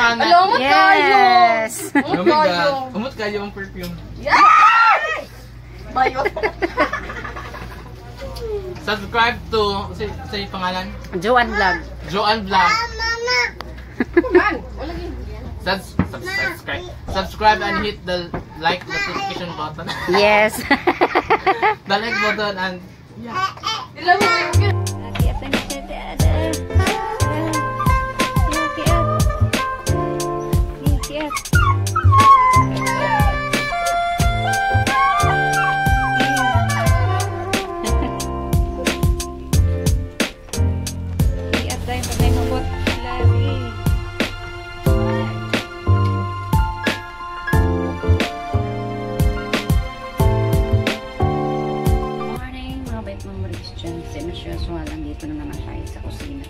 sana. Alamat kayo! Yes! Oh my God. Umot kayo ang perfume. Yes! Bayo. Subscribe to, sa pangalan? Joan Vlog. Joan Vlog. Man, wala yun. Subscribe and hit the like notification button. Yes. The like button and yeah. Ilan mo yun? Nandito na naman tayo sa kusina.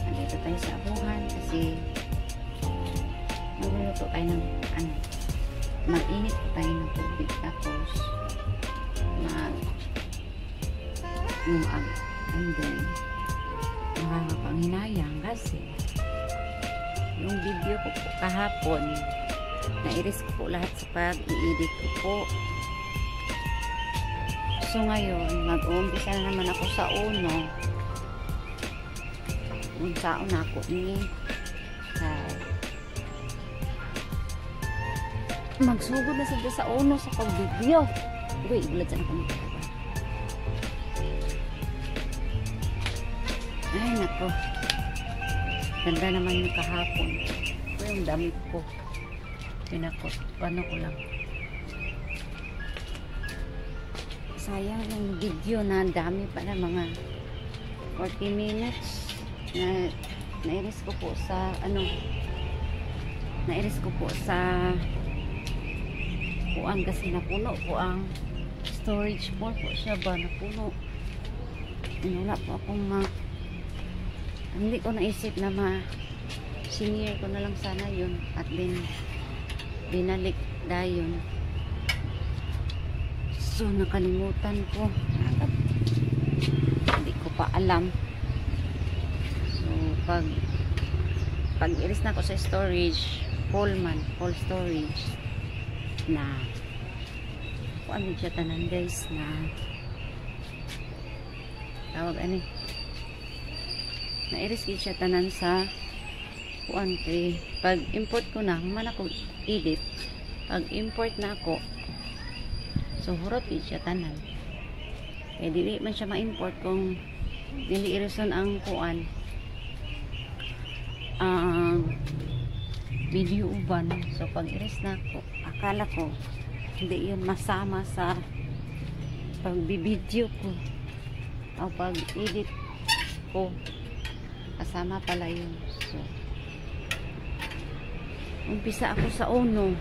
Nandito tayo sa abuhan kasi magluluto tayo ng mag-init po tayo ng tubig tapos mag-luag and then nakakapanghinayang kasi yung video ko po kahapon na-iris ko po lahat sa pag-i-edit ko po. So ngayon, mag-uumpisa na naman ako sa uno. Unsaon ako ni magsugod na sila sa uno sa pag-video. Uy, iblad sa nakong talaga. Ay, nako. Ganda naman yung kahapon. Ito yung damit ko. Pinakot. Paano ko lang. Sayang yung video na dami pa na mga 40 minutes na nairis ko po sa nairis ko po sa puan kasi napuno po ang storage po siya ba napuno. Wala po akong hindi ko naisip na senior ko na lang sana yun at then binalik dayon. So, nakalimutan ko. Hindi ko pa alam. So, pag iris na ako sa storage, full storage na ano siya tanan guys na tawag na iris siya tanan sa pag import ko na, man ako edit, pag import na ako so, hurot siya tanan. Kaya dili man siya ma-import kung dili irison ang kuan. Video uban. So, pag iris na ko, akala ko hindi yun masama sa pag-video ko o pag-edit ko. Kasama pala yun. So, umpisa ako sa uno.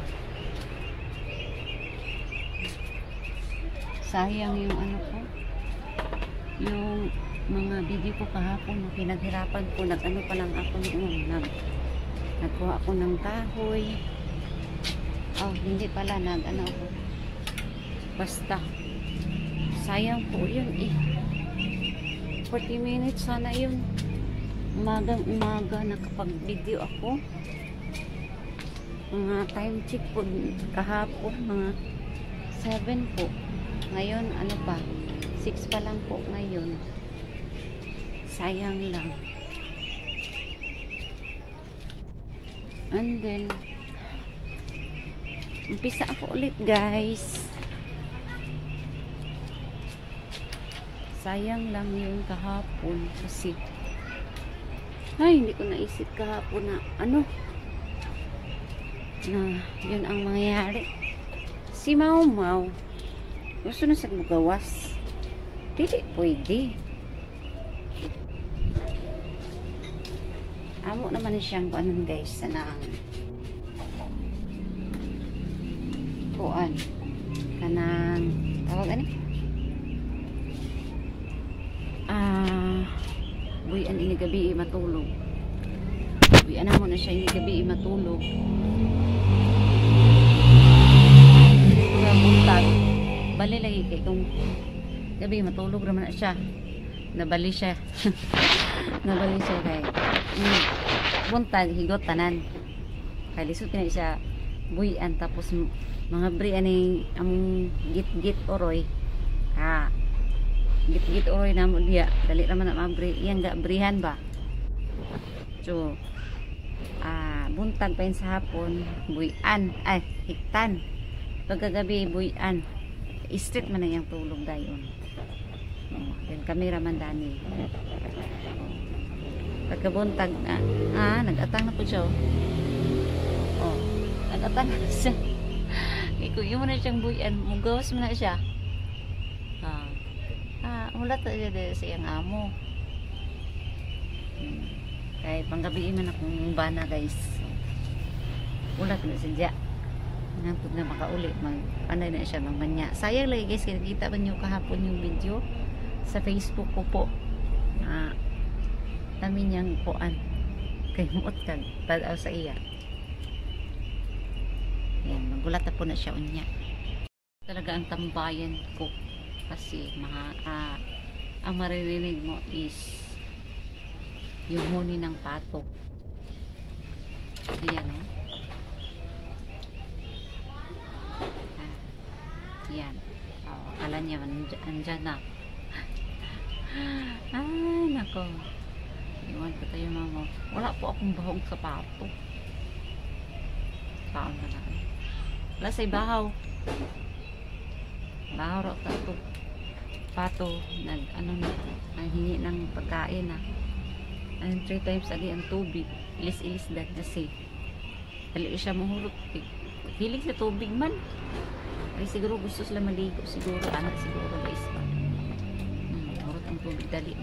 Sayang yung ko yung mga video ko kahapon pinaghirapan ko, nag-ano pa lang ako noon, nagkuha ako ng kahoy hindi pala nag-ano ako basta sayang po yun 40 minutes sana yun umagang umaga nakapag video ako mga time check po kahapon mga 7 po. Ngayon, ano pa? 6 pa lang po ngayon. Sayang lang. And then, umpisa ako ulit guys. Sayang lang yung kahapon kasi hindi ko naisip kahapon na na yun ang mangyayari. Si Mau Mau gusto na sa magawas. Dili pwede. Amo naman siyang kuanan guys sa naang kuan kanang tawag buyan ini gabi matulog. Buyan mo na siya ini gabi matulog. Buntag bali lagi kay kung gabi matulog naman na siya nabali siya Nabali siya kay. Buntag higot tanan. Kay lisod na siya buyan tapos mga bri ani among git-git oroy. Ha. Git-git oroy namo diya. Dali ra man na mabri. Iyang ga brihan ba. So buntag pa yun sa hapon buyan ay hiktan pagkagabi buyan street man na yung tulog dayon. Then kamera man dani pagkabuntag nag-atang na po siya nag-atang na siya ikuyo mo na siyang buyan mugawas mo na siya ulat na siya sa iyang amo kaya panggabi man akong bana guys ulat na siya nantog na makauli panay na siya mangmanya sayang lagi guys kinakita ba nyo kahapon yung video sa Facebook ko po dami niyang kuan kay muot kag tadaw sa iya yan magulat na po na siya unya talaga ang tambayan ko kasi ang maririnig mo is yung huni ng pato ayan yan akala niya andyan na ay nako iwan ko tayo mama wala po akong bahog sa pato saan na lang wala sa ibahaw bahaw ro pato naghingi ng pagkain 3 times a day ang tubig ilis-ilis dahil kasi dali siya mahurot hilig sa tubig man ay siguro gusto sila maligo siguro anak siguro guys hurot ang tubig dali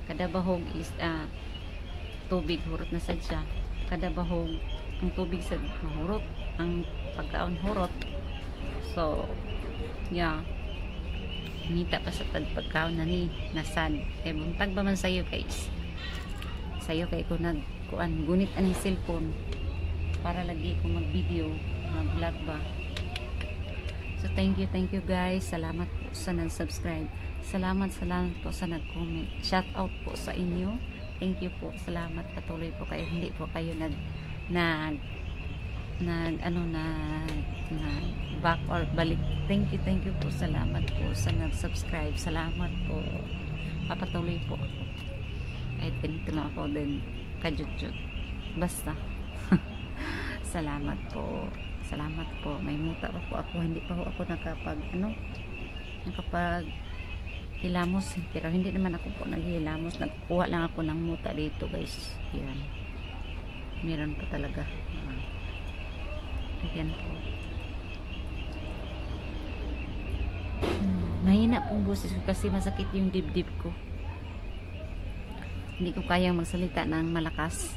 kada bahog is tubig hurot na sad siya kada bahog ang tubig sa mahurot ang pagkaon hurot so yeah nita pa sa pagkaon na ni nasad kay buntag ba man sayo guys sayo kay ko nagkuan gunit ang cellphone para lagi ko mag video mag vlog ba. So thank you guys, salamat po sa nag-subscribe, salamat po sa nag-comment, shout out po sa inyo, thank you po, salamat, patuloy po kayo, hindi po kayo back or balik. Thank you po, salamat po sa nag-subscribe, salamat po, papatuloy po ako kahit ganito lang ako din kajut-jut basta salamat po may muta pa po ako, hindi pa po ako nakapag hilamos pero hindi naman ako po naghihilamos, nagkuha lang ako ng muta dito guys, yan meron po talaga ayan po mahina pong boses ko kasi masakit yung dibdib ko, hindi ko kayang magsalita ng malakas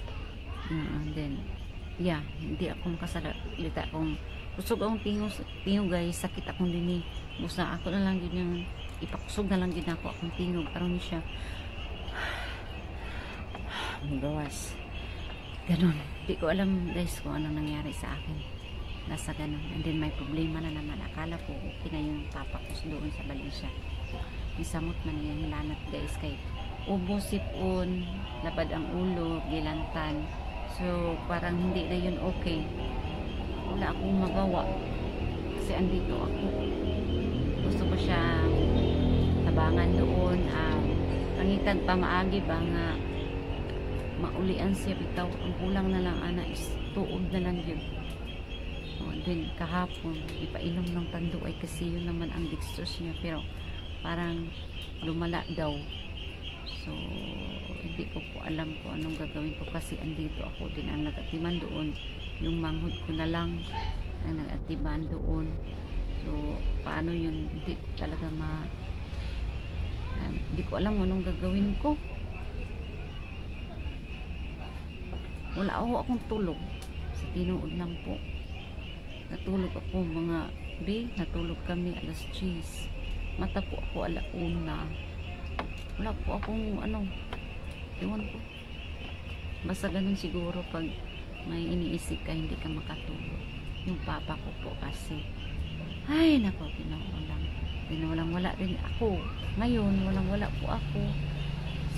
and then yeah, hindi ako makasalita kung kusog akong tingog guys, sakit akong dini busa ako na lang yun yung ipakusog na lang yun ako akong tingog karon siya magawas ganun, hindi ko alam guys kung anong nangyari sa akin nasa ganun, and then may problema na naman akala ko okay na yung papakus doon sa Valencia isamot man yung hilanat guys kay ubo, sipon, lapad ang ulo, gilantan. So, parang hindi na yun okay. Wala akong magawa. Kasi andito ako. Gusto ko siya tabangan doon. Pangitan pa maagi ba nga maulian siya bitaw. Ang kulang na lang ana is tuod na lang yun. So, then kahapon, ipainom ng tando ay kasi yun naman ang dextrose niya. Pero parang lumala daw. So, hindi ko po alam kung anong gagawin ko kasi andito ako din ang nag-atiman doon. Yung manghod ko na lang ang nag-atiman doon. So, paano yun? Hindi ko talaga hindi ko alam anong gagawin ko. Wala akong tulog. Sa tinuod lang po. Natulog ako natulog kami alas 10. Mata po ako alauna. Wala po akong iwan po basta ganun siguro pag may iniisip ka hindi ka makatulog yung papa ko po kasi ay nako wala rin ako ngayon, wala po ako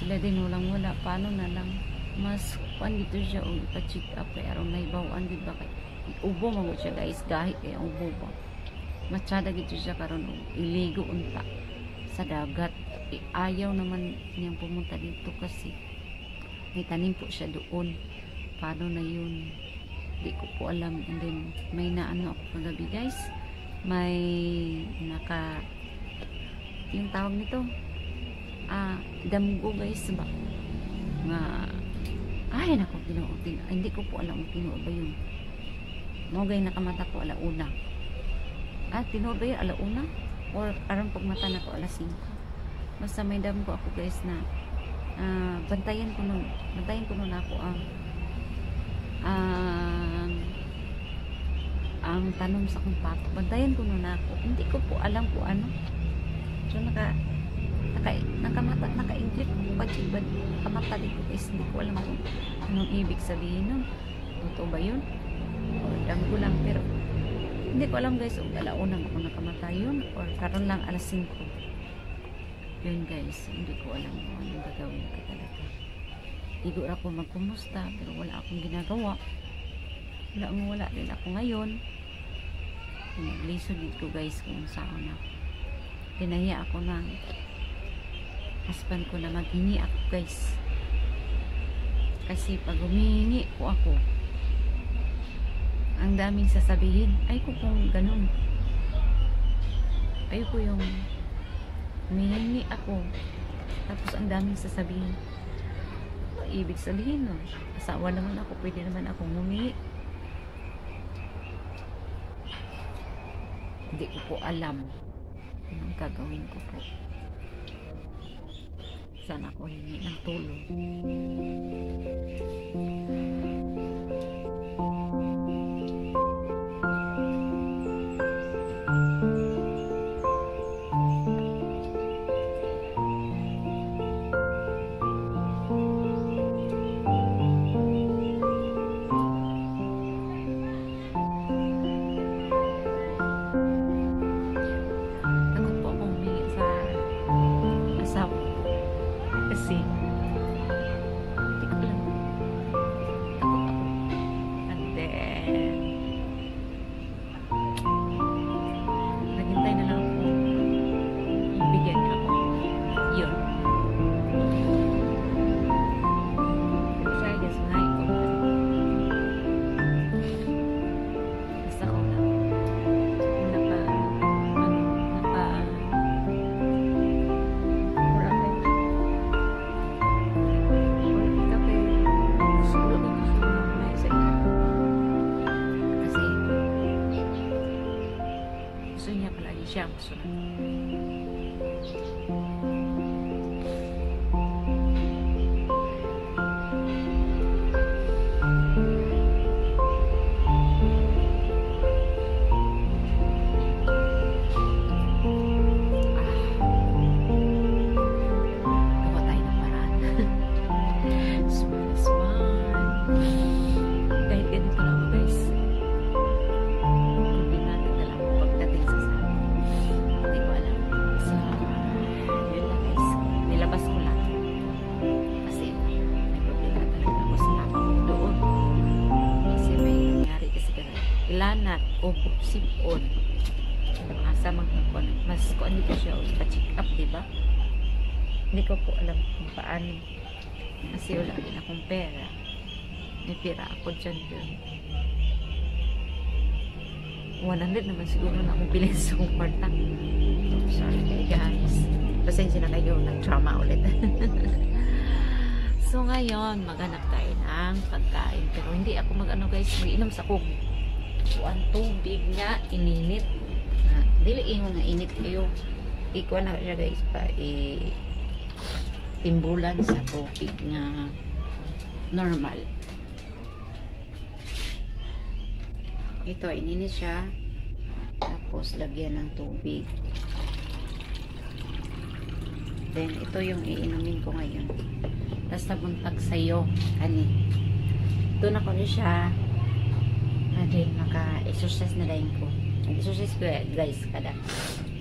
Sila din walang wala. Paano na lang? Mas kuan dito siya o ipa-check up kay aron may bawaan di ba kay ubo mo siya guys gahi kay ubo ba. Matsada dito siya karon iligo unta sa dagat. Ayaw naman niyang pumunta dito kasi may tanim po siya doon. Paano na yun? Di ko po alam. And then may naano ako kagabi guys. May yung tawag nito damgo guys ba nga ay nako tinuod hindi ko po alam kung tinuod ba yun mo gay nakamata ko alauna tinuod ba yun alauna or aron pag mata na ko alas 5 basta may damgo ako guys na bantayan ko nun ako ang tanom sa kumpato bantayan ko nun ako hindi ko po alam kung ano so nakaingit ko pagkibad kamata dito guys hindi ko alam kung anong ibig sabihin nun totoo ba yun o damgo lang pero hindi ko alam guys kung alaunang ako nakamata yun or karon lang alas 5 yun guys hindi ko alam kung anong gagawin ko talaga igo ako magkumusta pero wala akong ginagawa wala din ako ngayon naglisod dito guys kung saan ako tinaya ako ng husband ko na maghingi ako guys kasi pag humihingi ko ako ang daming sasabihin ay ko kung ganun ay ko yung humihingi ako tapos ang daming sasabihin ibig sabihin no asawa naman ako pwede naman akong humingi hindi ko po alam anong gagawin ko po sana ako hingi ng tulong kasi hindi ko alam takot ako and then naghintay na lang ako ibigyan niya ako yun siya guys mahay ko basta ko lang gusto niya palagi siya gusto na gawa tayo ng paraan smile kahit ganito lang ako guys ilanat o sipon asa magkakon mas kuan dito siya o pa-check up diba hindi ko po alam kung paano kasi wala din akong pera may pera ako dyan 100 naman siguro na akong bilhin sa kong kwarta sorry guys pasensya na kayo nag-drama ulit so ngayon maghanap tayo ng pagkain pero hindi ako mag-ano guys mag-inom sa kog ang tubig nga ininit dili ingon nga init kayo ikuha na siya guys pa timbulan sa tubig nga normal ito ininit siya tapos lagyan ng tubig then ito yung iinumin ko ngayon tapos nabuntag sa'yo kani doon ako na siya then maka-exercise na rin ko. Nag-exercise ko guys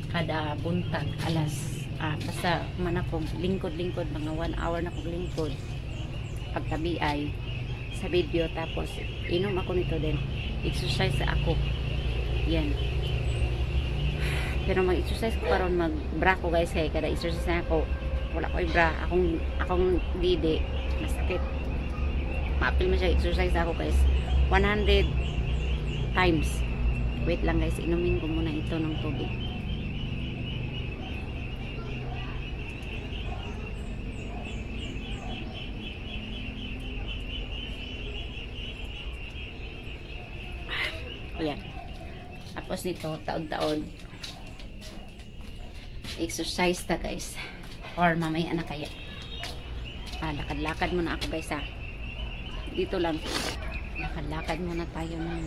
kada buntag alas basta man ako lingkod-lingkod, mga 1 hour na akong lingkod pagtabi ay sa video, tapos inom ako nito din, exercise ako yan. Pero mag-exercise ko karon, mag-bra ko guys, kaya kada exercise na ako wala ko bra, akong didi masakit, maapil mo siya exercise ako guys 100 times. Wait lang guys, inumin ko muna ito ng tubig. Ayan. Tapos nito, taon-taon exercise ta guys, or mamaya na kaya lakad-lakad muna ako guys dito lang, lakad-lakad muna tayo ng,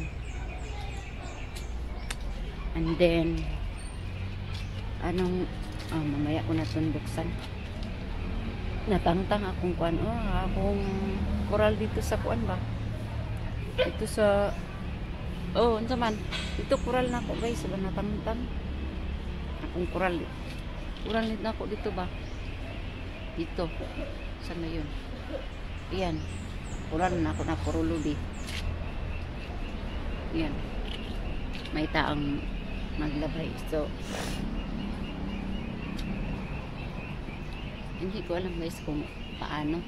and then mamaya ko na itong buksan. Natangtang akong kuan, akong coral dito sa kuan ba, dito sa unsa man dito, coral na ako guys, natangtang akong coral nito ako dito ba, dito saan na yun, ayan, coral na ako na kurulubi, ayan, may taang maglabay. So hindi ko alam guys kung paano,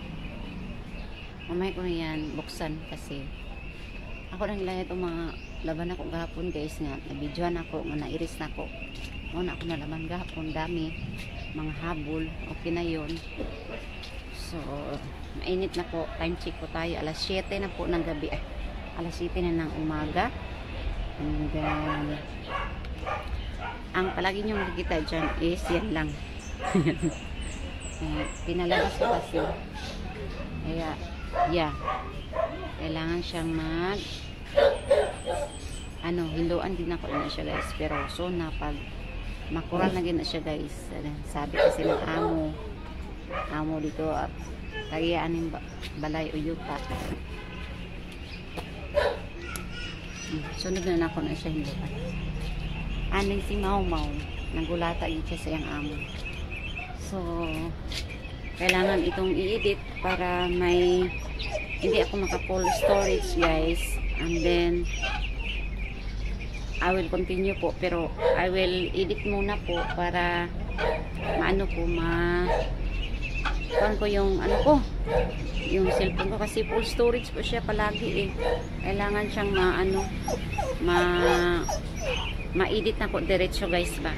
mamaya ko na yan buksan, kasi ako nang lahat itong mga laban ako gahapon guys, nga nabidyoan ako, nga nairis na ako, na ako nalaman gahapon, dami mga habol, okay na yun. So mainit na po, time check po tayo, alas 7 na po ng gabi, alas 7 na ng umaga. And then ang palagi nyo makikita dyan is yan lang. Pinalabas ko kasi, kaya yeah, kailangan siyang hinduan din ako na siya guys. Pero so na pag makural na gina siya guys, sabi kasi ng amo dito, kagayaan yung balay o yuta, sunod na ako na siya hinduan. Aning si Mau nagulata yun siya sa iyang amo. So kailangan itong i-edit para may hindi ako maka-full storage guys, and then I will continue po, pero I will edit muna po para maano po, kuan ko yung yung cellphone ko, kasi full storage po siya palagi kailangan siyang ma-edit na po diretso guys ba.